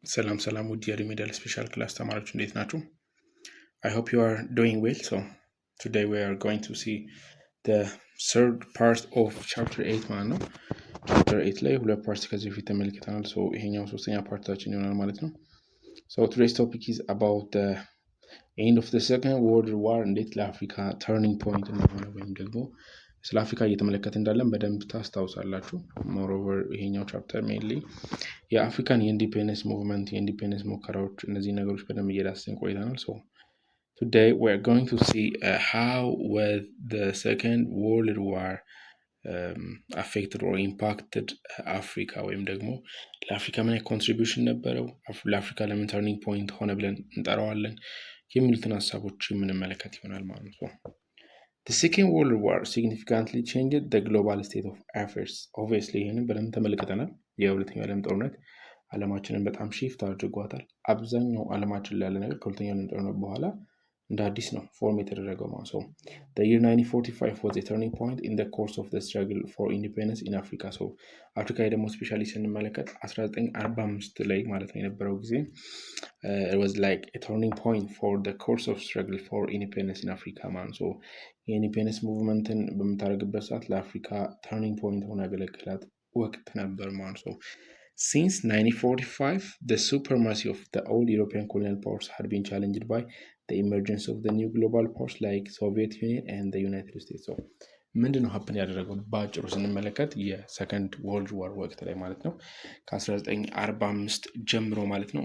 ሰላም ውድ የሪሜዲያል ስፔሻል ክላስ ተማሪዎች እንዴት ናችሁ? I hope you are doing well. So today we are going to see the third part of chapter 8 ማለት ነው። chapter 8 ላይ ሁለት ፓርት ከዚህ በፊት ተመልክተናል። so ይሄኛው ሶስተኛ ፓርታችን ይሆናል ማለት ነው። so today's topic is about the end of the second world war እንዴት ለአፍሪካ turning point እንደሆነ ወይም ደግሞ ስለ አፍሪካ እየተመለከተ እንዳለን በደንብ ታስታውሳላችሁ። moreover ይሄኛው ቻፕተር mainly የአፍሪካን የኢንዲፔንደንስ ሙቭመንት የኢንዲፔንደንስ ሙከራዎች እነዚህ ነገሮች በደንብ እየዳሰስን ቆይተናል። so today we are going to see how was the second world war affected or impacted አፍሪካ ወይም ደግሞ ለአፍሪካ ምን ኮንትሪቢዩሽን ነበረው፣ ለአፍሪካ ለምን ተርኒንግ ፖይንት ሆነ ብለን እንጠራዋለን የሚሉትን ሀሳቦች የምንመለከት ይሆናል ማለት ነው። The Second World War significantly changed the global state of affairs. Obviously ይህንን በደንብ ተመልክተናል። የሁለተኛው ዓለም ጦርነት ዓለማችንን በጣም ሺፍት አድርጓታል። አብዛኛው ዓለማችን ላይ ያለ ነገር ከሁለተኛው ዓለም ጦርነት በኋላ እንደ አዲስ ነው ፎርም የተደረገው ማለት ነው። The year 1945 was a turning point in the course of the struggle for independence in Africa. So አፍሪካ ደግሞ ስፔሻሊ ስንመለከት 1945 ላይ ማለት ነው የነበረው ጊዜ it was like a turning point for the course of struggle for independence in Africa ማለት ነው። የኢንዲፔንደንስ ሙቭመንትን በምታደርግበት ሰዓት ለአፍሪካ ተርኒንግ ፖይንት ሆኖ ያገለገላት ወቅት ነበር ማለት ነው። Since 1945, the supremacy of the old European colonial powers had been challenged by the emergence of the new global powers like Soviet Union and the United States. So ምንድነው ሀፕን ያደረገው በአጭሩ ስንመለከት የሰከንድ ወርልድ ዋር ወቅት ላይ ማለት ነው ከ1945 ጀምሮ ማለት ነው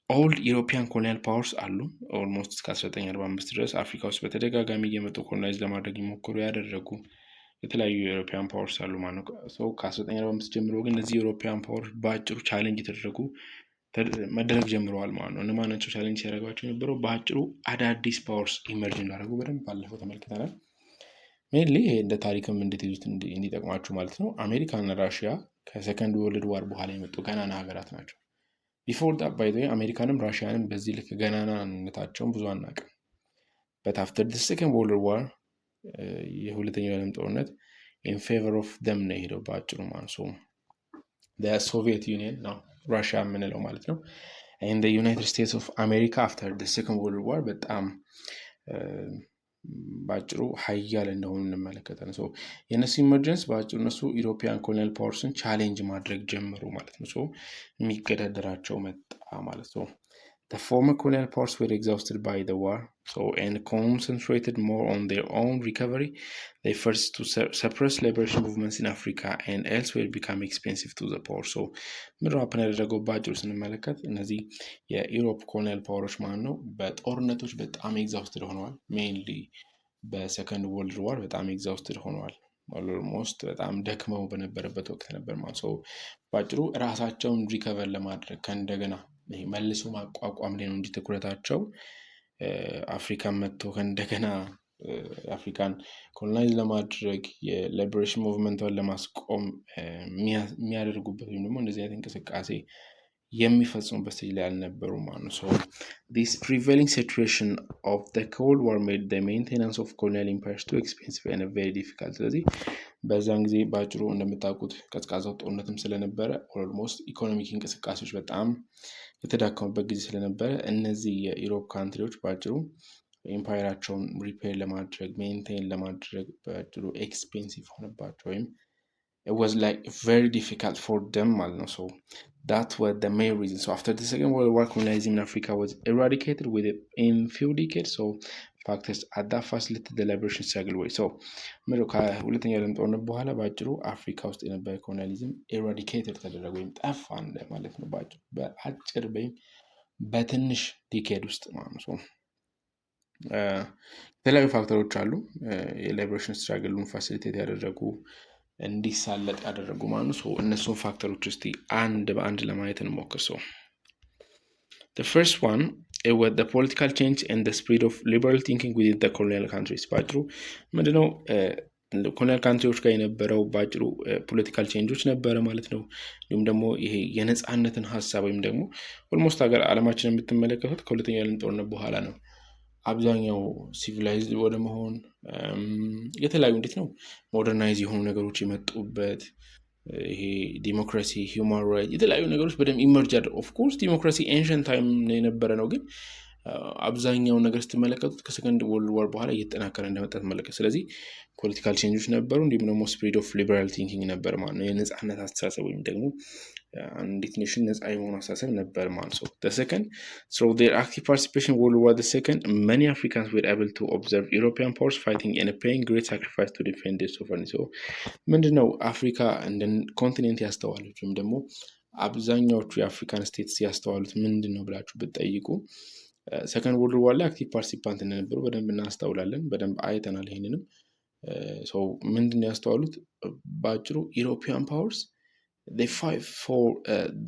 ኦልድ ዩሮፒያን ኮሎኒያል ፓወርስ አሉ ኦልሞስት እስከ 1945 ድረስ አፍሪካ ውስጥ በተደጋጋሚ እየመጡ ኮሎናይዝ ለማድረግ ይሞክሩ ያደረጉ የተለያዩ ዩሮፒያን ፓወርስ አሉ ማለት ነው። ሶ ከ1945 ጀምሮ ግን እነዚህ ዩሮፒያን ፓወርስ በአጭሩ ቻሌንጅ የተደረጉ መደረግ ጀምረዋል ማለት ነው። እነማን ናቸው ቻሌንጅ ያደረጓቸው የነበረው? በአጭሩ አዳዲስ ፓወርስ ኢመርጅ እንዳደረጉ በደንብ ባለፈው ተመልክተናል። ሜንሊ ይሄ እንደ ታሪክም እንድትይዙት እንዲጠቅማችሁ ማለት ነው። አሜሪካና ራሽያ ከሰከንድ ወርልድ ዋር በኋላ የመጡ ገናና ሀገራት ናቸው። ቢፎር ዳት ባይ ዘ ዌይ አሜሪካንም ራሽያንም በዚህ ልክ ገናናነታቸውን ብዙ አናውቅም። በት አፍተር ዲ ሰከንድ ወርልድ ዋር የሁለተኛው ዓለም ጦርነት ኢን ፌቨር ኦፍ ደም ነው የሄደው በአጭሩ ማለት ነው። ሶቪየት ዩኒየን ነው ራሽያ የምንለው ማለት ነው። and the United States of America after the second world war በጣም በአጭሩ ሀያል እንደሆኑ እንመለከታለን። ሶ የነሱ ኢመርጀንስ በአጭሩ እነሱ ዩሮፒያን ኮሎኒያል ፓወርስን ቻሌንጅ ማድረግ ጀመሩ ማለት ነው። ሶ የሚገዳደራቸው መጣ ማለት ነው። The former colonial powers were exhausted by the war, and concentrated more on their own recovery. They first to suppress liberation movements in Africa and elsewhere become expensive to the poor. So ምድር ሀፕን ያደረገው በአጭሩ ስንመለከት እነዚህ የዩሮፕ ኮሎኒያል ፓወሮች ማለት ነው በጦርነቶች በጣም ኤግዛውስትድ ሆነዋል። ሜይንሊ በሰከንድ ወርልድ ዋር በጣም ኤግዛውስትድ ሆነዋል። ኦልሞስት በጣም ደክመው በነበረበት ወቅት ነበር ማለት ነው። በአጭሩ ራሳቸውን ሪከቨር ለማድረግ ከእንደገና መልሶ ማቋቋም ላይ ነው እንጂ ትኩረታቸው አፍሪካን መጥቶ ከእንደገና አፍሪካን ኮሎናይዝ ለማድረግ የሊበሬሽን ሙቭመንቷን ለማስቆም የሚያደርጉበት ወይም ደግሞ እንደዚህ አይነት እንቅስቃሴ የሚፈጽሙበት ስቴጅ ላይ አልነበሩ ማለት ነው። So this prevailing situation of the Cold War made the maintenance of colonial empires too expensive and very difficult. ስለዚህ በዛን ጊዜ ባጭሩ እንደምታውቁት ቀዝቃዛው ጦርነትም ስለነበረ ኦልሞስት ኢኮኖሚክ እንቅስቃሴዎች በጣም የተዳከሙበት ጊዜ ስለነበረ እነዚህ የዩሮፕ ካንትሪዎች ባጭሩ ኤምፓየራቸውን ሪፔር ለማድረግ ሜንቴን ለማድረግ ባጭሩ ኤክስፔንሲቭ ሆነባቸው ወይም it was like very difficult for them ማለት ነው። So that was the main reason. So after the second world war colonialism in Africa was eradicated within few decades. So factors at that facilitated the liberation struggle way. So ከሁለተኛው ዓለም ጦርነት በኋላ ባጭሩ አፍሪካ ውስጥ የነበረ ኮሎኒያሊዝም ኤራዲኬትድ ተደረገ ወይም ጠፋ ማለት ነው። ባጭሩ በአጭር ወይም በትንሽ ዲኬድ ውስጥ ማለት ነው። የተለያዩ ፋክተሮች አሉ የሊበሬሽን ስትራግሉን ፋሲሊቴት ያደረጉ እንዲሳለጥ ያደረጉ ማለት ነው። እነሱን ፋክተሮች እስቲ አንድ በአንድ ለማየት እንሞክር። So the first one it was the political change and the spread of liberal thinking within the colonial countries. ባጭሩ ምንድነው ኮሎኒያል ካንትሪዎች ጋር የነበረው ባጭሩ ፖለቲካል ቼንጆች ነበረ ማለት ነው። እንዲሁም ደግሞ ይሄ የነጻነትን ሀሳብ ወይም ደግሞ ኦልሞስት ሀገር ዓለማችን የምትመለከቱት ከሁለተኛው ዓለም ጦርነት በኋላ ነው አብዛኛው ሲቪላይዝድ ወደ መሆን የተለያዩ እንዴት ነው ሞደርናይዝ የሆኑ ነገሮች የመጡበት ይሄ ዲሞክራሲ ሂውማን ራይት የተለያዩ ነገሮች በደንብ ኢመርጅ ያደርጉ ኦፍኮርስ ዲሞክራሲ ኤንሸንት ታይም የነበረ ነው ግን አብዛኛው ነገር ስትመለከቱት ከሰከንድ ወርልድ ዋር በኋላ እየተጠናከረ እንደመጣ ትመለከት ስለዚህ ፖለቲካል ቼንጆች ነበሩ እንዲሁም ደግሞ ስፕሪድ ኦፍ ሊበራል ቲንኪንግ ነበር ማለት ነው የነጻነት አስተሳሰብ ወይም ደግሞ አንዲት ኔሽን ነጻ የመሆኑ አስተሳሰብ ነበር ማለት ነው second through their active participation in World War II many Africans were able to observe European powers fighting and paying great sacrifice to defend their sovereignty so ምንድነው አፍሪካ እንደ ኮንቲኔንት ያስተዋሉት ወይም ደግሞ አብዛኛዎቹ የአፍሪካን ስቴትስ ያስተዋሉት ምንድነው ብላችሁ ብትጠይቁ ሰከንድ ወርልድ ዋር ላይ አክቲቭ ፓርቲሲፓንት እንደነበሩ በደንብ እናስተውላለን በደንብ አይተናል ይሄንንም so ምንድነው ያስተዋሉት ባጭሩ ዩሮፒያን ፓወርስ they fight for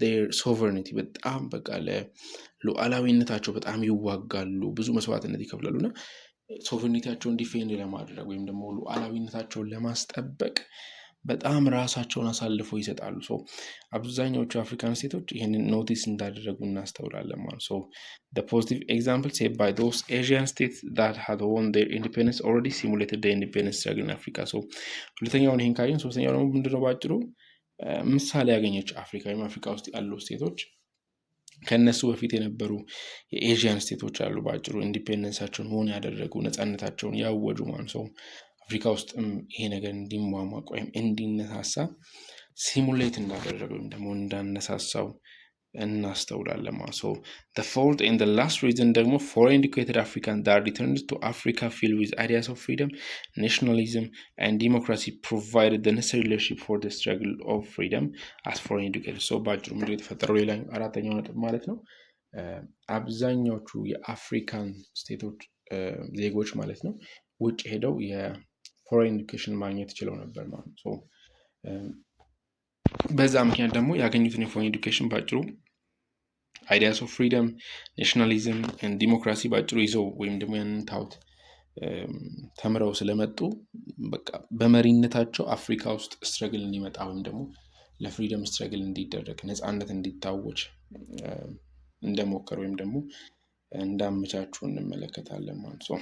their sovereignty በጣም በቃ ለሉዓላዊነታቸው በጣም ይዋጋሉ ብዙ መስዋዕትነት ይከፍላሉና ሶቨሬኒቲያቸውን ዲፌንድ ለማድረግ ወይም ደግሞ ሉዓላዊነታቸውን ለማስጠበቅ በጣም ራሳቸውን አሳልፈው ይሰጣሉ so አብዛኛዎቹ አፍሪካን ስቴቶች ይሄንን ኖቲስ እንዳደረጉ እናስተውላለን ማለት so the positive example said by those Asian states that had won their independence already simulated the independence struggle in Africa so ሁለተኛውን ይሄን ካየን ሶስተኛው ደግሞ ምንድነው ባጭሩ ምሳሌ ያገኘች አፍሪካ ወይም አፍሪካ ውስጥ ያሉ ስቴቶች ከነሱ በፊት የነበሩ የኤዥያን ስቴቶች አሉ ባጭሩ ኢንዲፔንደንሳቸውን ሆነ ያደረጉ ነፃነታቸውን ያወጁ ማለት ነው አፍሪካ ውስጥም ይሄ ነገር እንዲሟሟቅ ወይም እንዲነሳሳ ሲሙሌት እንዳደረገ ወይም ደግሞ እንዳነሳሳው እናስተውላለን ማለት so the fourth and the last reason ደግሞ foreign educated Africans that returned to Africa filled with ideas of freedom nationalism and democracy provided the necessary leadership for the struggle of freedom as foreign educated so ባጭሩ ምንድነው የተፈጠረው ሌላ አራተኛው ነጥብ ማለት ነው አብዛኛዎቹ የአፍሪካን ስቴቶች ዜጎች ማለት ነው ውጭ ሄደው የፎሬን ኤዱኬሽን ማግኘት ይችላል ነበር ማለት ነው በዛ ምክንያት ደግሞ ያገኙትን የፎሬን ኤዱኬሽን ባጭሩ ideas of freedom nationalism and democracy ባጭሩ ይዘው ወይም ደግሞ ያንን ታውት ተምረው ስለመጡ በቃ በመሪነታቸው አፍሪካ ውስጥ ስትረግል እንዲመጣ ወይም ደግሞ ለፍሪደም ስትረግል እንዲደረግ ነፃነት እንዲታወጅ እንደሞከሩ ወይም ደግሞ እንዳመቻቹ እንመለከታለን ማለት ነው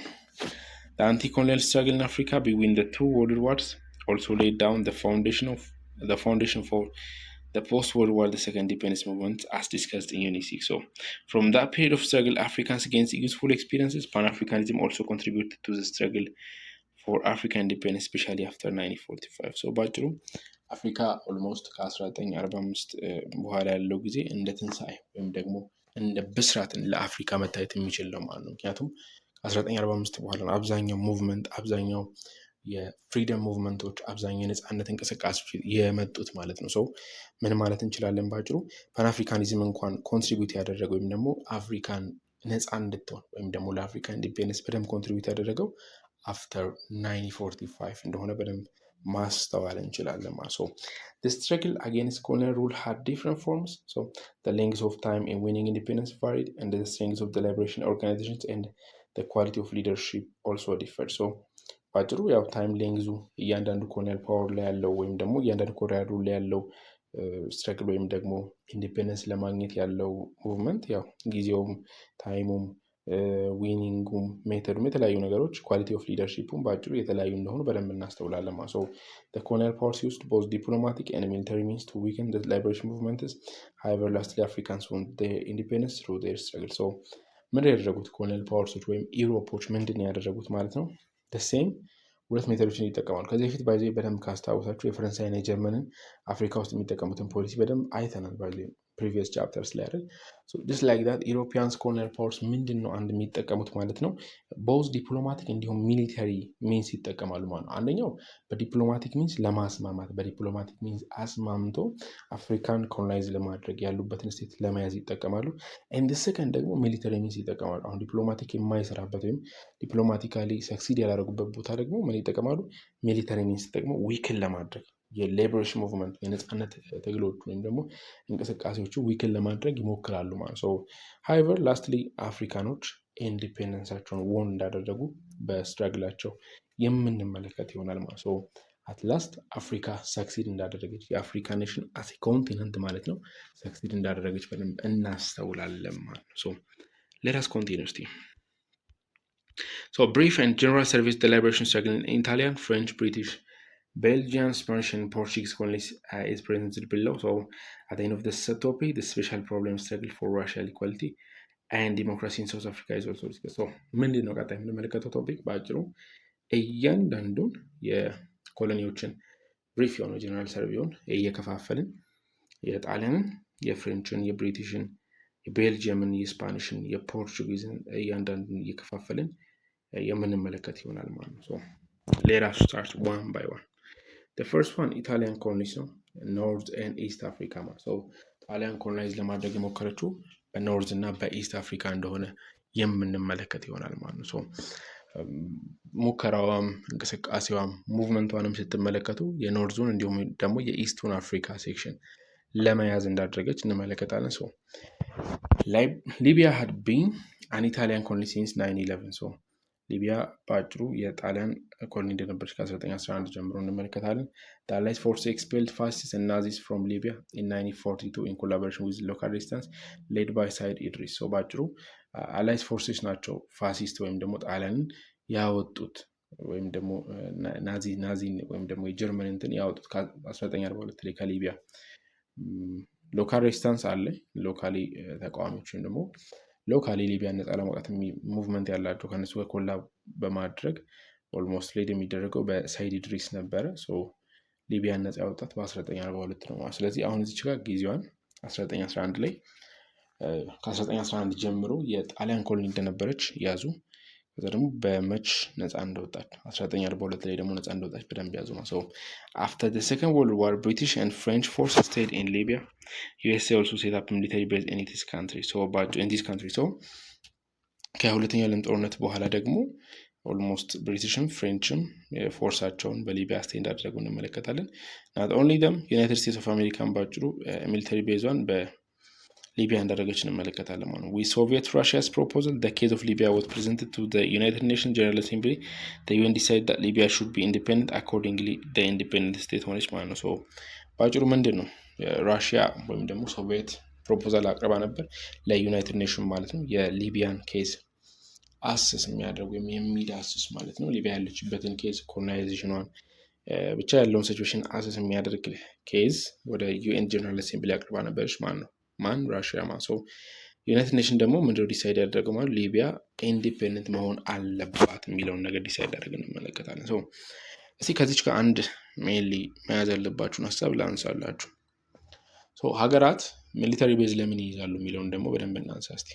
the anti-colonial struggle in Africa between the two world wars also laid down the foundation for the post-World War II independence movement as discussed in Unit 6. So, from that period of struggle, Africans gained useful experiences. Pan-Africanism also contributed to the struggle for African independence, especially after 1945. So, ባጭሩ አፍሪካ ኦልሞስት ከ1945 በኋላ ያለው ጊዜ እንደ ትንሣኤ ወይም ደግሞ እንደ ብስራትን ለአፍሪካ መታየት የሚችል ነው ማለት ነው። ምክንያቱም ከ1945 በኋላ አብዛኛው ሙቭመንት አብዛኛው የፍሪደም ሙቭመንቶች አብዛኛው የነጻነት እንቅስቃሴዎች የመጡት ማለት ነው ሰው ምን ማለት እንችላለን ባጭሩ ፓንአፍሪካኒዝም እንኳን ኮንትሪቢዩት ያደረገው ወይም ደግሞ አፍሪካን ነጻ እንድትሆን ወይም ደግሞ ለአፍሪካ ኢንዲፔንደንስ በደንብ ኮንትሪቢዩት ያደረገው አፍተር 1945 እንደሆነ በደንብ ማስተዋል እንችላለን ማለት ነው the struggle against colonial rule had different forms so the length of time in winning independence varied and the strength of the liberation organizations and the quality of leadership also differed so ባጭሩ ያው ታይም ሌንግዙ እያንዳንዱ ኮሎኒያል ፓወር ላይ ያለው ወይም ደግሞ እያንዳንዱ ኮሎኒያል ሩል ላይ ያለው ስትረግል ወይም ደግሞ ኢንዲፔንደንስ ለማግኘት ያለው ሙቭመንት ያው ጊዜውም ታይሙም ዊኒንጉም ሜተዱም የተለያዩ ነገሮች ኳሊቲ ኦፍ ሊደርሺፑም ባጭሩ የተለያዩ እንደሆኑ በደንብ እናስተውላለን ማለት ነው the colonial powers used both diplomatic and military means to weaken the liberation movements however lastly Africans won their independence through their struggle so ምንድን ያደረጉት ኮሎኒያል ፓወርሶች ወይም ኢሮፖች ምንድን ያደረጉት ማለት ነው the same ሁለት ሜተዶችን ይጠቀማሉ ከዚህ በፊት ባይዜ በደንብ ካስታውሳችሁ የፈረንሳይና የጀርመንን አፍሪካ ውስጥ የሚጠቀሙትን ፖሊሲ በደንብ አይተናል ባይዜ previous chapters ላይ አይደል so just like that Europeans colonial powers ምንድነው አንድ የሚጠቀሙት ማለት ነው both diplomatic እንዲሁም military means ይጠቀማሉ ማለት ነው አንደኛው በዲፕሎማቲክ means ለማስማማት በዲፕሎማቲክ means አስማምቶ አፍሪካን ኮሎናይዝ ለማድረግ ያሉበትን ስቴት ለመያዝ ይጠቀማሉ and the second ደግሞ military means ይጠቀማሉ አሁን ዲፕሎማቲክ የማይሰራበት ወይም ዲፕሎማቲካሊ ሰክሲድ ያላደረጉበት ቦታ ደግሞ ምን ይጠቀማሉ military means ተጠቅመው ዊክን ለማድረግ የሊበሬሽን ሙቭመንት የነጻነት ትግሎች ወይም ደግሞ እንቅስቃሴዎቹ ዊክን ለማድረግ ይሞክራሉ ማለት ነው however lastly አፍሪካኖች ኢንዲፔንደንሳቸውን ወን እንዳደረጉ በስትራግላቸው የምንመለከት ይሆናል ማለት ነው at last አፍሪካ ሰክሲድ እንዳደረገች የአፍሪካ ኔሽን as a continent ማለት ነው ሰክሲድ እንዳደረገች በደንብ እናስተውላለን ማለት ነው so let us continue so brief and general service the liberation struggle in Italian French British Belgian, Spanish, and Portuguese colonies is presented below. So at the end of this topic, the special problem struggle for racial equality and democracy in South Africa is also discussed. So ምንድን ነው ቀጣይ የምንመለከተው ቶፒክ በአጭሩ እያንዳንዱን የኮሎኒዎችን ብሪፍ የሆነ ጀነራል ሰርቬውን እየከፋፈልን የጣሊያንን፣ የፍሬንችን፣ የብሪቲሽን፣ የቤልጅየምን፣ የስፓኒሽን፣ የፖርቹጊዝን እያንዳንዱን እየከፋፈልን የምንመለከት ይሆናል ማለት ነው። So let us start one by one. The first one Italian colonies ነው ኖርዝ ኤንድ ኢስት አፍሪካ ማለት ነው። ጣሊያን ኮሎናይዝ ለማድረግ የሞከረችው በኖርዝ እና በኢስት አፍሪካ እንደሆነ የምንመለከት ይሆናል ማለት ነው። ሙከራዋም እንቅስቃሴዋም ሙቭመንቷንም ስትመለከቱ የኖርዙን እንዲሁም ደግሞ የኢስቱን አፍሪካ ሴክሽን ለመያዝ እንዳደረገች እንመለከታለን። ሊቢያ had been an Italian colony since 911. ሊቢያ በአጭሩ የጣሊያን ኮሎኒ እንደነበረች ከ1911 ጀምሮ እንመለከታለን። The Allied forces expelled fascists and Nazis from Libya in 1942 in collaboration with local resistance led by Said Idris. በአጭሩ አላይድ ፎርሶች ናቸው ፋሲስት ወይም ደግሞ ጣሊያንን ያወጡት ወይም ደግሞ ናዚን ወይም ደግሞ የጀርመን እንትን ያወጡት ከ1942 ላይ ከሊቢያ። ሎካል ሬዚስታንስ አለ። ሎካሊ ተቃዋሚዎች ወይም ደግሞ ሎካሊ ሊቢያን ነፃ ለማውጣት ሙቭመንት ያላቸው ከነሱ ጋር ኮላብ በማድረግ ኦልሞስት ሌድ የሚደረገው በሳይድ ኢድሪስ ነበረ። ሊቢያን ነፃ ያወጣት በ1942 ነው። ስለዚህ አሁን እዚች ጋር ጊዜዋን 1911 ላይ ከ1911 ጀምሮ የጣሊያን ኮሎኒ እንደነበረች ያዙ። ከዛ ደግሞ በመች ነፃ እንደወጣች 1942 ላይ ደግሞ ነፃ እንደወጣች በደንብ ያዙ ነው። after the second world war British and French forces stayed in Libya. USA also set up military base in this country. ከሁለተኛው ዓለም ጦርነት በኋላ ደግሞ ኦልሞስት ብሪቲሽም ፍሬንችም ፎርሳቸውን በሊቢያ ስቴይ እንዳደረጉ እንመለከታለን። not only them ዩናይትድ ስቴትስ ኦፍ አሜሪካን ባጭሩ ሚሊተሪ ቤዟን በሊቢያ እንዳደረገች እንመለከታለን ማለት ነው። with Soviet Russia's proposal the case of Libya was presented to the United Nations General Assembly. the UN decided that Libya should be independent. accordingly the independent state ሆነች ማለት ነው። ባጭሩ ምንድን ነው ራሽያ ወይም ደግሞ ሶቪየት ፕሮፖዛል አቅርባ ነበር ለዩናይትድ ኔሽን ማለት ነው የሊቢያን ኬዝ አስስ የሚያደርግ ወይም የሚዳስስ ማለት ነው። ሊቢያ ያለችበትን ኬዝ ኮሎናይዜሽኗን ብቻ ያለውን ሲቹዌሽን አስስ የሚያደርግ ኬዝ ወደ ዩኤን ጀነራል አሴምብሊ አቅርባ ነበረች ማለት ነው። ማን ራሽያ ማለት ነው። ዩናይትድ ኔሽን ደግሞ ምንድነው ዲሳይድ ያደረገው ማለት ሊቢያ ኢንዲፔንደንት መሆን አለባት የሚለውን ነገር ዲሳይድ ያደረግን እንመለከታለን። እስኪ ከዚች ጋር አንድ ሜንሊ መያዝ ያለባችሁን ሀሳብ ላንሳላችሁ። ሀገራት ሚሊተሪ ቤዝ ለምን ይይዛሉ የሚለውን ደግሞ በደንብ እናንሳ እስቲ።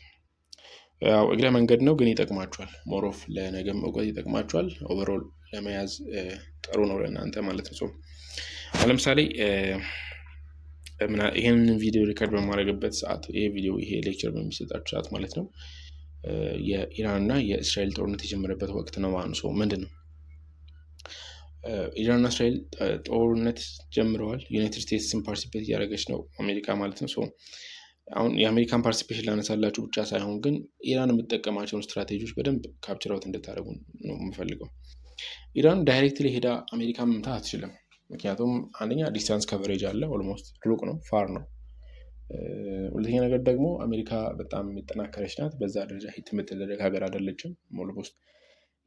ያው እግረ መንገድ ነው ግን ይጠቅማችኋል። ሞሮፍ ለነገም እውቀት ይጠቅማችኋል። ኦቨርኦል ለመያዝ ጥሩ ነው ለእናንተ ማለት ነው። ለምሳሌ ይሄንን ቪዲዮ ሪከርድ በማድረግበት ሰዓት ይሄ ሌክቸር በሚሰጣችሁ ሰዓት ማለት ነው የኢራን እና የእስራኤል ጦርነት የጀመረበት ወቅት ነው ማለት ነው። ምንድን ነው ኢራንና እስራኤል ጦርነት ጀምረዋል። ዩናይትድ ስቴትስን ፓርቲሲፔት እያደረገች ነው አሜሪካ ማለት ነው። አሁን የአሜሪካን ፓርቲሲፔሽን ላነሳላችሁ ብቻ ሳይሆን ግን ኢራን የምትጠቀማቸውን ስትራቴጂዎች በደንብ ካፕቸር አውት እንድታደርጉ ነው የምፈልገው። ኢራን ዳይሬክትሊ ሄዳ አሜሪካን መምታት አትችልም። ምክንያቱም አንደኛ ዲስታንስ ከቨሬጅ አለ፣ ኦልሞስት ሩቅ ነው፣ ፋር ነው። ሁለተኛ ነገር ደግሞ አሜሪካ በጣም የሚጠናከረች ናት። በዛ ደረጃ ሂት የምትደረግ ሀገር አይደለችም። ኦልሞስት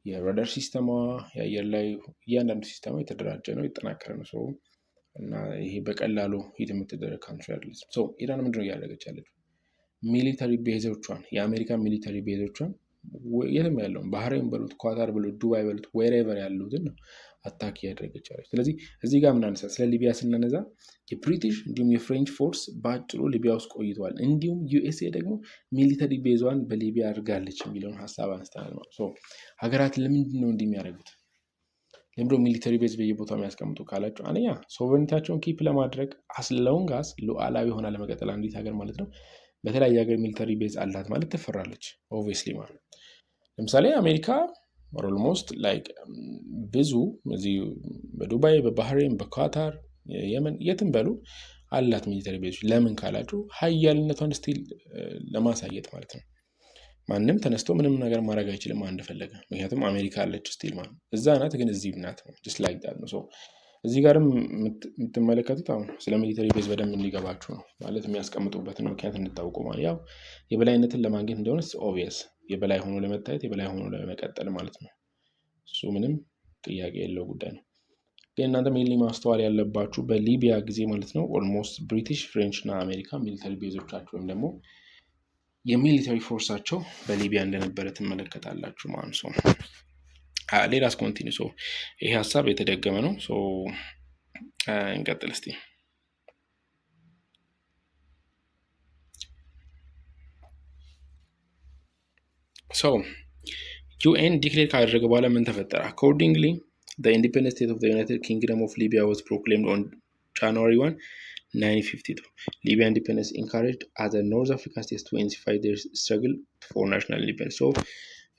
የራዳር ሲስተማ የአየር ላይ እያንዳንዱ ሲስተማ የተደራጀ ነው፣ የተጠናከረ ነው። እና ይሄ በቀላሉ ሂት የምትደረግ ካንትሪ አይደለችም። ኢራን ምንድነው እያደረገች ያለችው? ሚሊተሪ ቤዞቿን የአሜሪካ ሚሊተሪ ቤዞቿን የትም ያለውን ባህሬን በሉት፣ ኳታር በሉት፣ ዱባይ በሉት፣ ዌሬቨር ያሉትን ነው አታክ እያደረገች ያለች። ስለዚህ እዚህ ጋር ምናነሳ ስለ ሊቢያ ስናነዛ የብሪቲሽ እንዲሁም የፍሬንች ፎርስ በአጭሩ ሊቢያ ውስጥ ቆይተዋል። እንዲሁም ዩኤስኤ ደግሞ ሚሊተሪ ቤዟን በሊቢያ አድርጋለች የሚለውን ሀሳብ አንስተናል ማለት ነው። ሀገራት ለምንድን ነው እንዲህ የሚያደርጉት? ለምዶ ሚሊተሪ ቤዝ በየቦታው የሚያስቀምጡ ካላቸው አንደኛ ሶቨሬኒቲያቸውን ኪፕ ለማድረግ አስለውንግ አስ ሉዓላዊ ሆና ለመቀጠል አንዲት ሀገር ማለት ነው በተለያየ ሀገር ሚሊተሪ ቤዝ አላት ማለት ትፈራለች። ኦብቪየስሊ ማለት ነው። ለምሳሌ አሜሪካ ኦልሞስት ላይክ ብዙ እዚህ በዱባይ፣ በባህሬን፣ በኳታር፣ የመን የትም በሉ አላት ሚሊተሪ ቤዞች። ለምን ካላችሁ ሀያልነቷን ስቲል ለማሳየት ማለት ነው። ማንም ተነስቶ ምንም ነገር ማድረግ አይችልም እንደፈለገ። ምክንያቱም አሜሪካ አለች ስቲል ማለት ነው። እዛ ናት ግን እዚህ ናት። ጀስት ላይክ ዳት ነው። እዚህ ጋርም የምትመለከቱት አሁን ስለ ሚሊተሪ ቤዝ በደንብ እንዲገባችሁ ነው ማለት የሚያስቀምጡበትን ምክንያት እንድታውቁ ማለት ያው የበላይነትን ለማግኘት እንደሆነ ኦብቪየስ የበላይ ሆኖ ለመታየት የበላይ ሆኖ ለመቀጠል ማለት ነው። እሱ ምንም ጥያቄ የለው ጉዳይ ነው። ግን እናንተ ሜንሊ ማስተዋል ያለባችሁ በሊቢያ ጊዜ ማለት ነው ኦልሞስት ብሪቲሽ፣ ፍሬንች እና አሜሪካ ሚሊተሪ ቤዞቻቸው ወይም ደግሞ የሚሊተሪ ፎርሳቸው በሊቢያ እንደነበረ ትመለከታላችሁ ማለት ነው። ሌላስ ኮንቲኒ ይሄ ሀሳብ የተደገመ ነው። እንቀጥል እስቲ። ዩኤን ዲክሌር ካደረገ በኋላ ምን ተፈጠረ? አኮርዲንግሊ the independent state of the United Kingdom of Libya was proclaimed on January 1, 1952. Libya independence encouraged other North African states to intensify their struggle for national independence.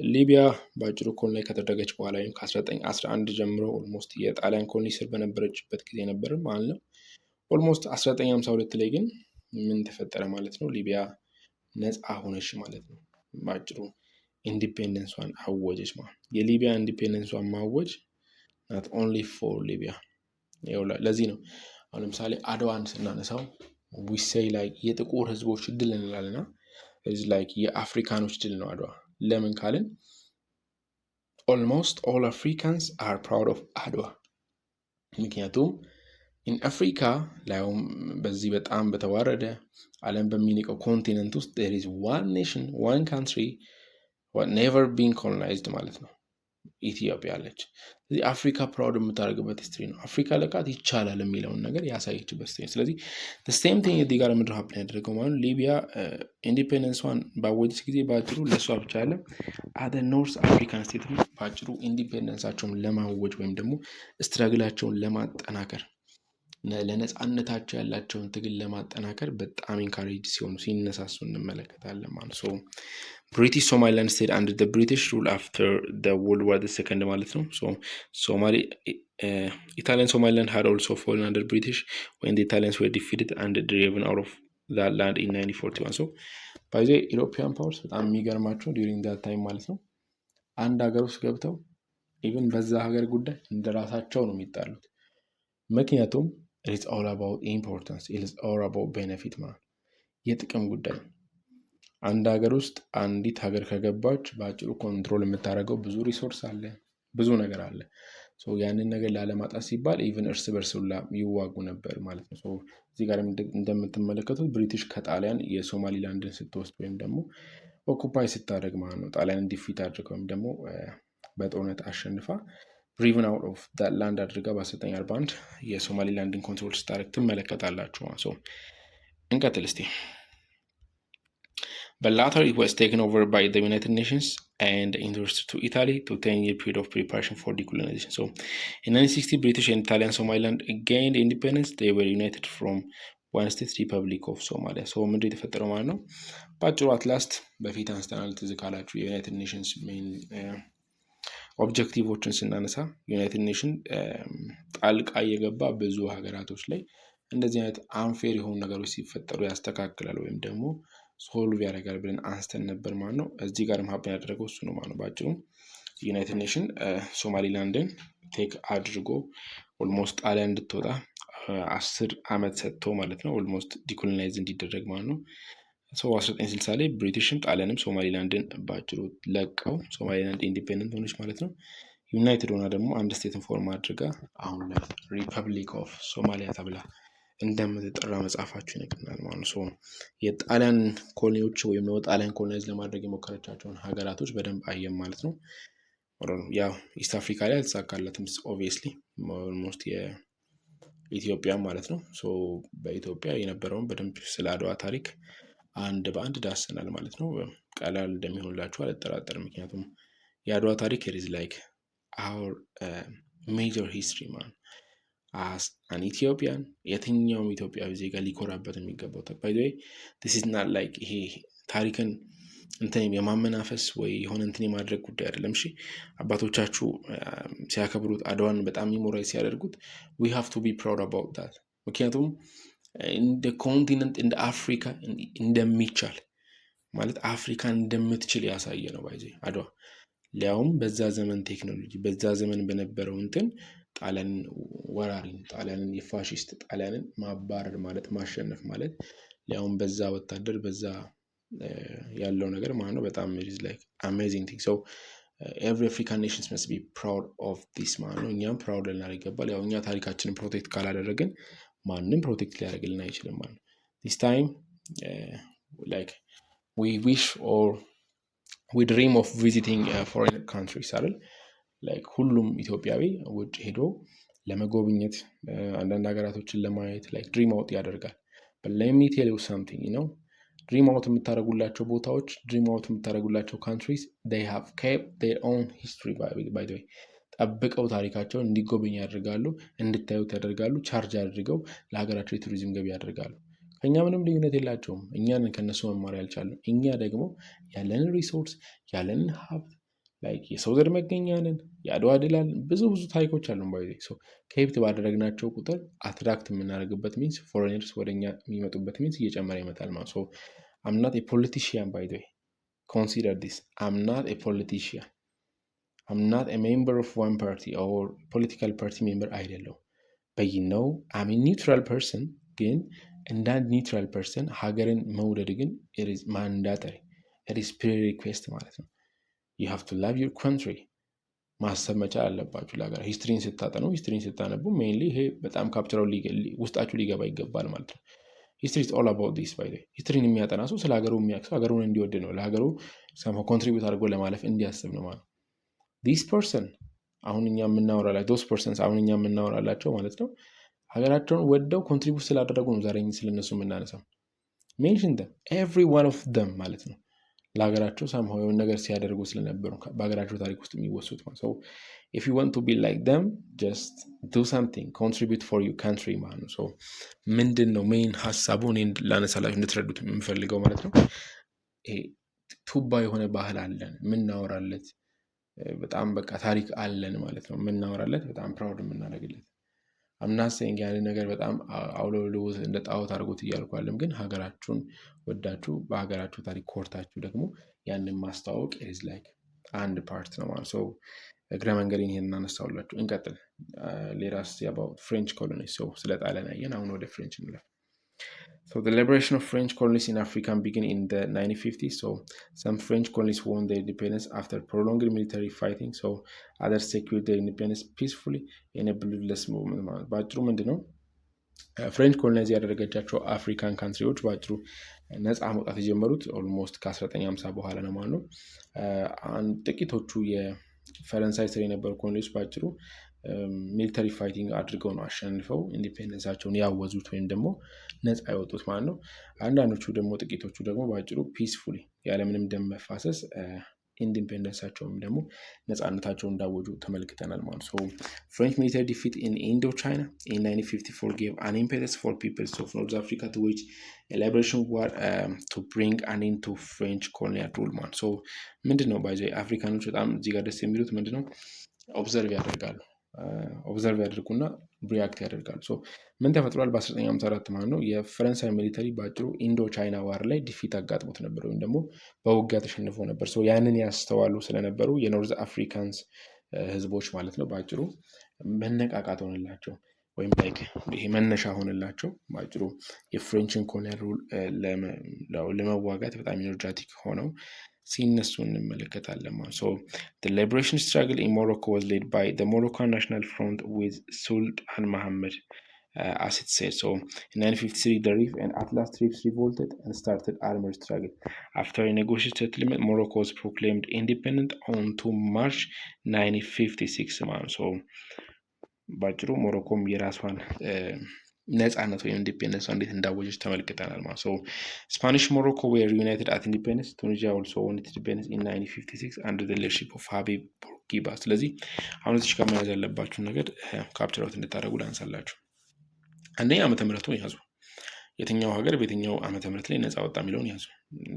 ሊቢያ በአጭሩ ኮሎናይዝ ከተደረገች በኋላ ወይም ከ1911 ጀምሮ ኦልሞስት የጣሊያን ኮሎኒ ስር በነበረችበት ጊዜ ነበር ማለት ነው። ኦልሞስት 1952 ላይ ግን ምን ተፈጠረ ማለት ነው? ሊቢያ ነፃ ሆነች ማለት ነው። በአጭሩ ኢንዲፔንደንሷን አወጀች ማለት ነው። የሊቢያ ኢንዲፔንደንሷን ማወጅ not only for ሊቢያ። ለዚህ ነው አሁን ለምሳሌ አድዋን ስናነሳው we say like የጥቁር ህዝቦች ድል እንላለና is like የአፍሪካኖች ድል ነው አድዋ። ለምን ካልን almost all Africans are proud of አድዋ። ምክንያቱም in Africa ላይም በዚህ በጣም በተዋረደ ዓለም በሚንቀው ኮንቲነንት ውስጥ there is one nation, one country what never been colonized ማለት ነው። ኢትዮጵያ አለች። ስለዚህ አፍሪካ ፕራውድ የምታደርግበት ሂስትሪ ነው። አፍሪካ ለቃት ይቻላል የሚለውን ነገር ያሳየችበት ሂስትሪ ነው። ስለዚህ ሴም ቲንግ እዚህ ጋር ምድር ሀፕን ያደረገው ማለት ሊቢያ ኢንዲፔንደንሷን ባወጀች ጊዜ በአጭሩ ለእሷ ብቻ አለ አደ ኖርስ አፍሪካን ስቴት በአጭሩ ኢንዲፔንደንሳቸውን ለማወጅ ወይም ደግሞ ስትራግላቸውን ለማጠናከር ለነፃነታቸው ያላቸውን ትግል ለማጠናከር በጣም ኢንካሬጅ ሲሆኑ ሲነሳሱ እንመለከታለን ማለት ነው። ብሪቲሽ ሶማሊላንድ ስቴት አንደር ዘ ብሪቲሽ ሩል አፍተር ዘ ወርልድ ዋር ሰከንድ ማለት ነው። ኢታሊያን ሶማሊላንድ had also fallen under British when the Italians were defeated and driven out of that land in 1941. by the European powers በጣም የሚገርማቸው during that time ማለት ነው አንድ ሀገር ውስጥ ገብተው ኢቭን በዛ ሀገር ጉዳይ እንደራሳቸው ነው የሚጣሉት። ምክንያቱም it's all about importance, it's all about benefit ማለት የጥቅም ጉዳይ። አንድ ሀገር ውስጥ አንዲት ሀገር ከገባች በአጭሩ ኮንትሮል የምታደርገው ብዙ ሪሶርስ አለ፣ ብዙ ነገር አለ። ያንን ነገር ላለማጣት ሲባል ኢቭን እርስ በርስ ሁላ ይዋጉ ነበር ማለት ነው። እዚህ ጋር እንደምትመለከቱት ብሪቲሽ ከጣሊያን የሶማሊላንድን ስትወስድ ወይም ደግሞ ኦኩፓይ ስታደርግ ማለት ነው ጣሊያንን ዲፊት አድርጋ ወይም ደግሞ በጦርነት አሸንፋ driven out of that land አድርጋ በ1941 የሶማሊላንድን ኮንትሮል ስታደርግ ትመለከታላችሁ። እንቀጥል እስቲ። But later it was taken over by the United Nations and entrusted to Italy to 10-year period of preparation for decolonization. In 1960, British and Italian Somaliland gained independence. They were united from one state, Republic of Somalia. ምንድን የተፈጠረው ማለት ነው? በአጭሩ አትላስት በፊት አንስተናል ትዝ ካላችሁ የዩናይትድ ኔሽንስ ሜን ኦብጀክቲቮችን ስናነሳ ዩናይትድ ኔሽን ጣልቃ እየገባ ብዙ ሀገራቶች ላይ እንደዚህ አይነት አንፌር የሆኑ ነገሮች ሲፈጠሩ ያስተካክላል ወይም ደግሞ ሶልቭ ያደርጋል ብለን አንስተን ነበር ማለት ነው። እዚህ ጋር ሀፕን ያደረገው እሱ ነው ማለት ነው። በአጭሩ ዩናይትድ ኔሽን ሶማሊላንድን ቴክ አድርጎ ኦልሞስት ጣሊያን እንድትወጣ 10 ዓመት ሰጥቶ ማለት ነው ኦልሞስት ዲኮሎናይዝ እንዲደረግ ማለት ነው። 1960 ላይ ብሪቲሽም ጣሊያንም ሶማሊላንድን በአጭሩ ለቀው ሶማሊላንድ ኢንዲፔንደንት ሆነች ማለት ነው። ዩናይትድ ሆና ደግሞ አንድ ስቴትን ፎርም አድርጋ አሁን ላይ ሪፐብሊክ ኦፍ ሶማሊያ ተብላ እንደምትጠራ መጽሐፋችሁ ይነግረናል ማለት ነው። የጣሊያን ኮሎኒዎች ወይም ደግሞ ጣሊያን ኮሎናይዝ ለማድረግ የሞከረቻቸውን ሀገራቶች በደንብ አየም ማለት ነው። ያው ኢስት አፍሪካ ላይ አልተሳካለትም ኦብቪየስሊ ኦልሞስት የኢትዮጵያ ማለት ነው። በኢትዮጵያ የነበረውን በደንብ ስለ አድዋ ታሪክ አንድ በአንድ ዳሰናል ማለት ነው። ቀላል እንደሚሆንላችሁ አልጠራጠርም። ምክንያቱም የአድዋ ታሪክ ኢዝ ላይክ አወር ሜጀር ሂስትሪ ማለት as an Ethiopian የትኛውም ኢትዮጵያዊ ዜጋ ሊኮራበት የሚገባው by the way this is not like ይሄ ታሪክን እንትን የማመናፈስ ወይ የሆነ እንትን የማድረግ ጉዳይ አይደለም። እሺ አባቶቻችሁ ሲያከብሩት አድዋን በጣም ሜሞራይዝ ሲያደርጉት we have to be proud about that። ምክንያቱም እንደ ኮንቲነንት እንደ አፍሪካ እንደሚቻል ማለት አፍሪካ እንደምትችል ያሳየ ነው ባይዜ አድዋ። ሊያውም በዛ ዘመን ቴክኖሎጂ በዛ ዘመን በነበረው እንትን ጣሊያንን ወራሪን ጣሊያንን የፋሺስት ጣሊያንን ማባረር ማለት ማሸነፍ ማለት ሊያውም በዛ ወታደር በዛ ያለው ነገር ማለት ነው በጣም is like amazing thing። ኤቭሪ አፍሪካን ኔሽንስ መስት ቢ ፕራውድ ኦፍ ዲስ ማለት ነው። እኛም ፕራውድ ልናደርግ ይገባል። ያው እኛ ታሪካችንን ፕሮቴክት ካላደረግን ማንም ፕሮቴክት ሊያደርግልን አይችልም ማለት ነው። ዲስ ታይም ላይክ ዊ ዊሽ ኦር ዊ ድሪም ኦፍ ቪዚቲንግ ፎሬን ካንትሪስ አይደል? ላይክ ሁሉም ኢትዮጵያዊ ውጭ ሄዶ ለመጎብኘት አንዳንድ ሀገራቶችን ለማየት ላይክ ድሪም አውት ያደርጋል። but let me tell you something, you know, ድሪም አውት የምታደርጉላቸው ቦታዎች ድሪም አውት የምታደርጉላቸው ካንትሪስ they have kept their own history by the way ጠብቀው ታሪካቸውን እንዲጎበኝ ያደርጋሉ፣ እንድታዩት ያደርጋሉ፣ ቻርጅ አድርገው ለሀገራቸው የቱሪዝም ገቢ ያደርጋሉ። ከእኛ ምንም ልዩነት የላቸውም። እኛን ከነሱ መማር ያልቻለን። እኛ ደግሞ ያለንን ሪሶርስ ያለንን ሀብት ላይክ የሰው ዘር መገኛንን የአድዋ ድላል ብዙ ታሪኮች አሉ። ባይዜ ከሄብት ባደረግናቸው ቁጥር አትራክት የምናደርግበት ሚንስ ፎሬነርስ ወደኛ የሚመጡበት ሚንስ እየጨመረ ይመጣል ማለት ነው። አምናት የፖለቲሽያን ባይዜ ኮንሲደር ዲስ አምናት የፖለቲሽያን አምናት ሜምበር ኦፍ ዋን ፓርቲ ኦር ፖለቲካል ፓርቲ ሜምበር አይደለው በይነው አሚ ኒውትራል ፐርሰን ግን እንደ አንድ ኒውትራል ፐርሰን ሀገርን መውደድ ግን ማንዳተሪ ኢትስ ፕሪሪኩዌስት ማለት ነው። you have to love your country ማሰብ መቻል አለባችሁ። ለሀገር ሂስትሪን ስታጠኑ ሂስትሪን ስታነቡ ሜንሊ ይሄ በጣም ካፕቸራል ውስጣችሁ ሊገባ ይገባል ማለት ነው። ሂስትሪ is all about this by the way ሂስትሪን የሚያጠና ሰው ስለ ሀገሩ የሚያውቅ ሰው ሀገሩን እንዲወድ ነው፣ ለሀገሩ ሰምሃው ኮንትሪቢዩት አድርጎ ለማለፍ እንዲያስብ ነው ማለት ነው። this person አሁን እኛ የምናወራላቸው those persons አሁን እኛ የምናወራላቸው ማለት ነው ሀገራቸውን ወደው ኮንትሪቢዩት ስላደረጉ ነው ዛሬ ስለነሱ የምናነሳው። mention them every one of them ማለት ነው ለሀገራቸው ሳምሃው የሆነ ነገር ሲያደርጉ ስለነበሩ በሀገራቸው ታሪክ ውስጥ የሚወሱት ማለት ነው። if you want to be like them just do something contribute for your country ማለት ነው። so ምንድን ነው ሜን ሀሳቡ እኔን ላነሳላችሁ እንድትረዱት የምፈልገው ማለት ነው። ይሄ ቱባ የሆነ ባህል አለን የምናወራለት በጣም በቃ ታሪክ አለን ማለት ነው። የምናወራለት በጣም ፕራውድ የምናደርግለት አምናሰኝ ያንን ነገር በጣም አውለውልው እንደ ጣዖት አድርጎት እያልኳለም ግን ሀገራችሁን ወዳችሁ በሀገራችሁ ታሪክ ኮርታችሁ ደግሞ ያንን ማስተዋወቅ is like አንድ ፓርት ነው ማለት ነው። እግረ መንገዴን ይሄን እናነሳውላችሁ። እንቀጥል። ሌላስ about French colonies so ስለ ጣሊያን አየን። አሁን ወደ ፍሬንች እንለፍ። So the liberation of French colonies in Africa began in the 1950s. So some French colonies won their independence after prolonged military fighting. So others secured their independence peacefully in a bloodless movement. ባጭሩ ምንድነው ፍሬንች ኮሎናይዝ ያደረገቻቸው አፍሪካን ካንትሪዎች ባጭሩ ነፃ መውጣት የጀመሩት ኦልሞስት ከ1950 በኋላ ነው ማለት ነው። ጥቂቶቹ የፈረንሳይ ስር የነበሩ ኮሎኒዎች ባጭሩ ሚሊተሪ ፋይቲንግ አድርገው ነው አሸንፈው ኢንዲፔንደንሳቸውን ያወዙት ወይም ደግሞ ነፃ ያወጡት ማለት ነው። አንዳንዶቹ ደግሞ ጥቂቶቹ ደግሞ ባጭሩ ፒስፉሊ ያለምንም ደም መፋሰስ ኢንዲፔንደንሳቸውም ደግሞ ነፃነታቸውን እንዳወጁ ተመልክተናል ማለት ነው። ፍሬንች ሚሊተሪ ዲፊት ኢን ኢንዶቻይና ኢን 1954 gave an impetus for peoples of North Africa to wage a liberation war to bring an end to French colonial rule ማለት ነው። ምንድነው ባይዘ አፍሪካኖች በጣም እዚህ ጋር ደስ የሚሉት ምንድነው ኦብዘርቭ ያደርጉና ሪያክት ያደርጋሉ። ምን ተፈጥሯል? በ1954 ማለት ነው የፈረንሳይ ሚሊተሪ ባጭሩ ኢንዶ ቻይና ዋር ላይ ዲፊት አጋጥሞት ነበር ወይም ደግሞ በውጊያ ተሸንፎ ነበር። ያንን ያስተዋሉ ስለነበሩ የኖርዝ አፍሪካንስ ህዝቦች ማለት ነው ባጭሩ መነቃቃት ሆነላቸው ወይም ላይክ ይሄ መነሻ ሆነላቸው። ባጭሩ የፍሬንችን ኮሎኒያል ሩል ለመዋጋት በጣም ኢነርጂቲክ ሆነው ሲነሱ እንመለከታለን ማለት ነው። the liberation struggle in Morocco was led by the Moroccan National Front with Sultan Mohammed as it said. In 1953 the Rif and Atlas tribes revolted and started armed struggle. After a negotiated settlement, Morocco was proclaimed independent on to March 1956 ማለት ነው። ባጭሩ ሞሮኮም የራሷን ነፃነት ወይም ኢንዲፔንደንስ እንዴት እንዳወጀች ተመልክተናል ማለት ነው። ስፓኒሽ ሞሮኮ were united at independence. Tunisia also won its independence in 1956 under the leadership of Habib Bourguiba. ስለዚህ አሁን እዚህ ጋር መያዝ ያለባችሁ ነገር ካፕቸር አውት እንድታደርጉ ላንሳላችሁ። አንደኛ ዓመተ ምህረቱን ያዙ። የትኛው ሀገር በየትኛው ዓመተ ምህረት ላይ ነፃ ወጣ የሚለውን ያዙ።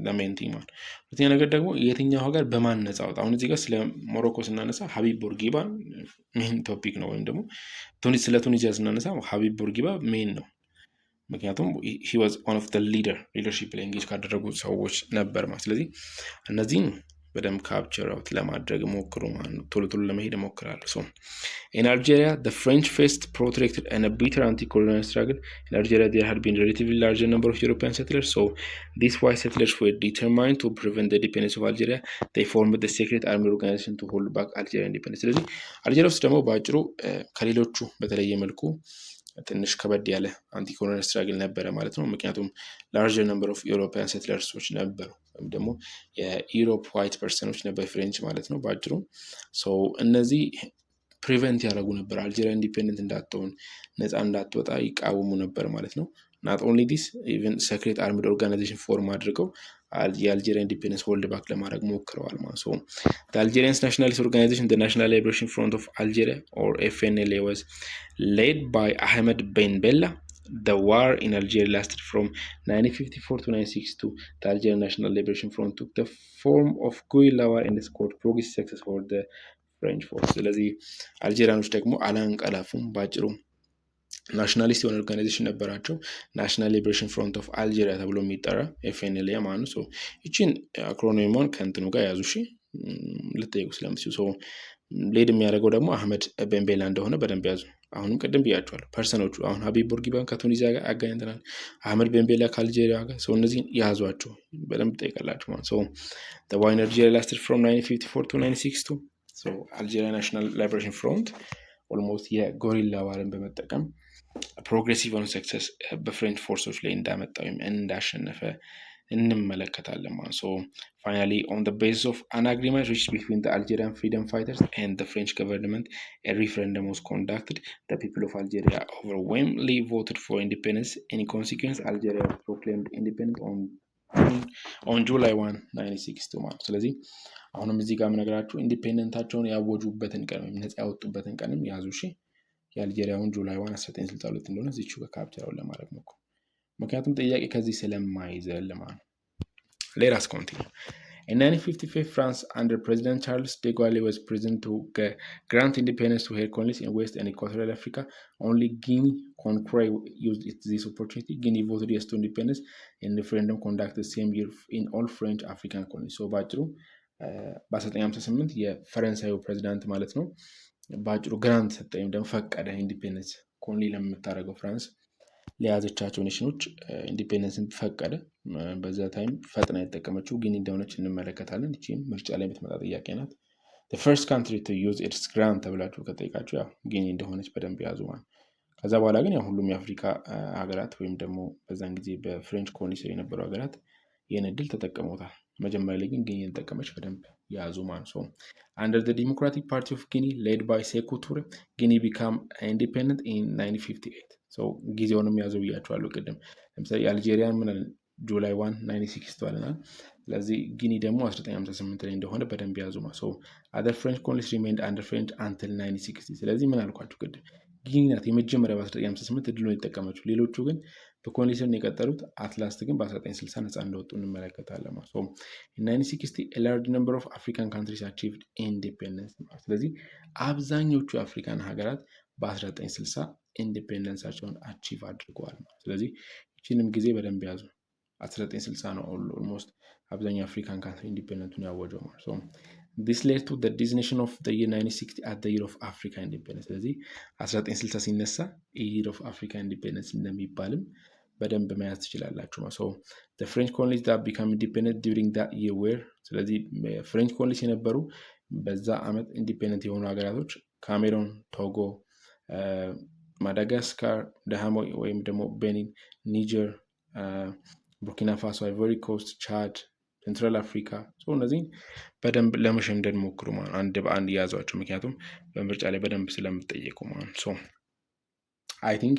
ለሜንቲ ማለት ሁለተኛ ነገር ደግሞ የትኛው ሀገር በማን ነፃ ወጣ። አሁን እዚህ ጋር ስለ ሞሮኮ ስናነሳ ሀቢብ ቦርጊባ ሜን ቶፒክ ነው፣ ወይም ደግሞ ስለ ቱኒዚያ ስናነሳ ሀቢብ ቦርጊባ ሜን ነው። ምክንያቱም he was one of the leadership ላይ ኤንጌጅ ካደረጉ ሰዎች ነበር ማለት። ስለዚህ እነዚህን በደንብ ካፕቸር አውት ለማድረግ ሞክሩ ማለት ነው። ቶሎ ቶሎ ለመሄድ እሞክራለሁ። ሶ in Algeria the French faced protracted and a bitter anti-colonial struggle. In Algeria there had been a relatively larger number of European settlers, so these white settlers were determined to prevent the independence of Algeria. They formed the secret army organization to hold back Algeria independence. ስለዚህ አልጄሪያ ውስጥ ደግሞ በአጭሩ ከሌሎቹ በተለየ መልኩ ትንሽ ከበድ ያለ አንቲኮሎኒያል ስትራግል ነበረ ማለት ነው። ምክንያቱም ላርጀር ነምበር ኦፍ ዩሮፒያን ሴትለርሶች ነበሩ ወይም ደግሞ የዩሮፕ ዋይት ፐርሰኖች ነበር ፍሬንች ማለት ነው በአጭሩ። ሰው እነዚህ ፕሪቨንት ያደረጉ ነበር አልጄሪያ ኢንዲፔንደንት እንዳትሆን ነፃ እንዳትወጣ ይቃወሙ ነበር ማለት ነው። ናት ኦንሊ ዲስ ኢቨን ሰክሬት አርምድ ኦርጋናይዜሽን ፎርም አድርገው የአልጄሪያ ኢንዲፔንደንስ ሆልድ ባክ ለማድረግ ሞክረዋል ማለት ነው። The Algerian nationalist organization, the National Liberation Front of Algeria, or FNLA, was led by Ahmed Ben Bella. The war in Algeria lasted from 1954 to 1962. The Algerian National Liberation Front took the form of guerrilla war and scored progressive success for the French force. ስለዚህ አልጄሪያኖች ደግሞ አላንቀላፉም ባጭሩ ናሽናሊስት የሆነ ኦርጋናይዜሽን ነበራቸው። ናሽናል ሊበሬሽን ፍሮንት ኦፍ አልጄሪያ ተብሎ የሚጠራ ኤፍኤንኤልኤ ማለት ነው። ይችን አክሮኒሟን ከእንትኑ ጋር ያዙ እሺ፣ ልጠይቁ ስለምትችሉ። ሰው ሌድ የሚያደርገው ደግሞ አህመድ ቤንቤላ እንደሆነ በደንብ ያዙ። አሁንም ቅድም ብያቸዋለሁ ፐርሰኖቹ። አሁን ሀቢብ ቦርጊባን ከቱኒዚያ ጋር አገናኝተናል፣ አህመድ ቤንቤላ ከአልጄሪያ ጋር። ሰው እነዚህን ያዟቸው በደንብ ጠይቃላችሁ ማለት ሰው ዋር ኢን አልጄሪያ ላስትድ ፍሮም 1954 to 1962። አልጄሪያ ናሽናል ሊበሬሽን ፍሮንት ኦልሞስት የጎሪላ ዋርን በመጠቀም ፕሮግሬሲቭ ኦን ሰክሰስ በፍሬንች ፎርሶች ላይ እንዳመጣ ወይም እንዳሸነፈ እንመለከታለን ማለት ሶ ፋይናሊ ኦን ዘ ቤሲስ ኦፍ አን አግሪመንት ሪችድ ቢትዊን ዘ አልጄሪያን ፍሪደም ፋይተርስ ኤንድ ዘ ፍሬንች ገቨርንመንት ኤ ሪፈረንደም ዋዝ ኮንዳክትድ ዘ ፒፕል ኦፍ አልጄሪያ ኦቨርዌልሚንግሊ ቮትድ ፎር ኢንዲፔንደንስ ኢን ኮንሲኩዌንስ አልጄሪያ ዋዝ ፕሮክሌምድ ኢንዲፔንደንት ኦን ጁላይ 1 1962 ማለት ስለዚህ አሁንም እዚህ ጋር የምነግራችሁ ኢንዲፔንደንታቸውን ያወጁበትን ቀን ወይም ነፃ ያወጡበትን ቀንም ያዙ እሺ። የአልጄሪያውን ጁላይ 1 1962 እንደሆነ እዚቹ ጋር ካፕቸራውን ለማድረግ ነው። ምክንያቱም ጥያቄ ከዚህ ስለማይዘል ማለት ነው። Let us continue. In 1955, France under President Charles de Gaulle was present to grant independence to her colonies in West and Equatorial Africa. Only Guinea-Conakry used this opportunity. Guinea voted yes to independence and referendum conducted the same year in all French African colonies. So ባጭሩ በ1958 የፈረንሳዩ ፕሬዚዳንት ማለት ነው ባጭሩ ግራንት ሰጠ ወይም ደግሞ ፈቀደ ኢንዲፔንደንስ ኮሎኒ ለምታደርገው ፍራንስ ለያዘቻቸው ኔሽኖች ኢንዲፔንደንስን ፈቀደ። በዛ ታይም ፈጥና የተጠቀመችው ጊኒ እንደሆነች እንመለከታለን። እቺም ምርጫ ላይ የምትመጣ ጥያቄ ናት። the first country to use its grant ተብላችሁ ከጠይቃችሁ ያው ጊኒ እንደሆነች በደንብ ያዙ ማለት። ከዛ በኋላ ግን ያው ሁሉም የአፍሪካ ሀገራት ወይም ደግሞ በዛን ጊዜ በፍሬንች ኮሎኒ ስር የነበሩ ሀገራት ይህን እድል ተጠቀሙታል። መጀመሪያ ላይ ግን ጊኒ ተጠቀመች በደንብ ያዙ ማለት ነው። Under the Democratic Party of Guinea led by Sékou Touré, Guinea became independent in 1958. So ጊዜውንም ያዙ ብያቸዋለሁ ቅድም። ለምሳሌ የአልጄሪያን ምን ጁላይ 1 1960 አለናል። ስለዚህ ጊኒ ደግሞ 1958 ላይ እንደሆነ በደንብ ያዙ ማለት ነው። other French colonies remained under French until 1960. ስለዚህ ምን አልኳችሁ ቅድም ጊኒ ናት የመጀመሪያ በ1958 እድሉን የተጠቀመችው። ሌሎቹ ግን በኮሎኒ ስር የቀጠሉት አትላስት ግን በ1960 ነፃ እንደወጡ እንመለከታለን ማለት ነው። in 1960 a large number of African countries achieved independence ማለት ስለዚህ አብዛኞቹ የአፍሪካን ሀገራት በ1960 ኢንዲፔንደንሳቸውን አቺቭ አድርገዋል ማለት ስለዚህ ይህችንም ጊዜ በደንብ ያዙ። 1960 ነው ኦልሞስት አብዛኛው አፍሪካን ካንትሪ ኢንዲፔንደንቱን ያወጀው ማለት ነው። This led to the designation of the year 1960 as the year of Africa independence. ስለዚህ 1960 ሲነሳ year of Africa independence እንደሚባልም በደንብ መያዝ ትችላላችሁ ማለት ነው። the French colonies that became independent during that year were ስለዚህ ፍሬንች ኮሎኒስ የነበሩ በዛ አመት ኢንዲፔንደንት የሆኑ ሀገራቶች ካሜሮን፣ ቶጎ፣ ማዳጋስካር፣ ደሃሞ ወይም ደግሞ ቤኒን፣ ኒጀር፣ ቡርኪና ፋሶ፣ አይቮሪ ኮስት፣ ቻድ፣ ሴንትራል አፍሪካ። እነዚህን በደንብ ለመሸምደድ ሞክሩ ማለት አንድ በአንድ ያዟቸው ምክንያቱም በምርጫ ላይ በደንብ ስለምትጠየቁ ማለት ነው። አይ ቲንክ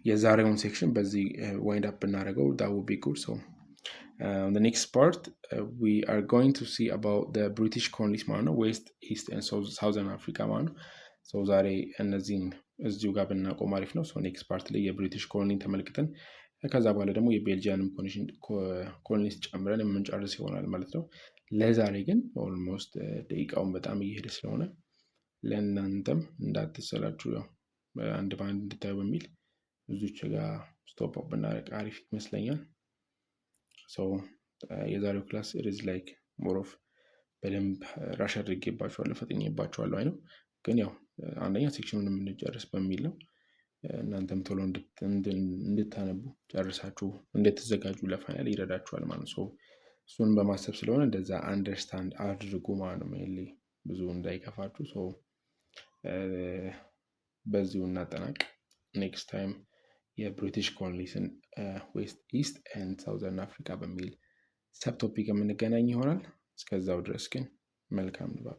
የዛሬውን ሴክሽን በዚህ ዋይንድ አፕ እናደርገው that would be good. So the next part we are going to see about the British colonies ማለት ነው ዌስት ኢስት and southern Africa ማለት ነው። so ዛሬ እነዚህን እዚሁ ጋር ብናቆም አሪፍ ነው። so next part ላይ የብሪቲሽ ኮሎኒን ተመልክተን ከዛ በኋላ ደግሞ የቤልጂያንም ኮሎኒስ ጨምረን የምንጨርስ ይሆናል ማለት ነው። ለዛሬ ግን ኦልሞስት ደቂቃውን በጣም እየሄደ ስለሆነ ለእናንተም እንዳትሰላችሁ ያው አንድ በአንድ እንድታዩ በሚል እዚች ጋር ስቶፕ አፕ ብናደርግ አሪፍ ይመስለኛል። የዛሬው ክላስ it is like more of በደንብ ራሽ አድርጌባቸዋለሁ፣ ፈጥኜባቸዋለሁ። አይ ነው ግን ያው አንደኛ ሴክሽኑን የምንጨርስ በሚል ነው። እናንተም ቶሎ እንድታነቡ ጨርሳችሁ እንድትዘጋጁ ለፋይናል ይረዳችኋል ማለት ነው። እሱን በማሰብ ስለሆነ እንደዛ አንደርስታንድ አድርጉ ማለት ነው። ሜንሊ ብዙ እንዳይከፋችሁ። በዚሁ እናጠናቅ። ኔክስት ታይም የብሪቲሽ ኮሎኒስን ዌስት ኢስት ኤንድ ሳውዘርን አፍሪካ በሚል ሰብ ቶፒክ የምንገናኝ ይሆናል። እስከዛው ድረስ ግን መልካም ንባብ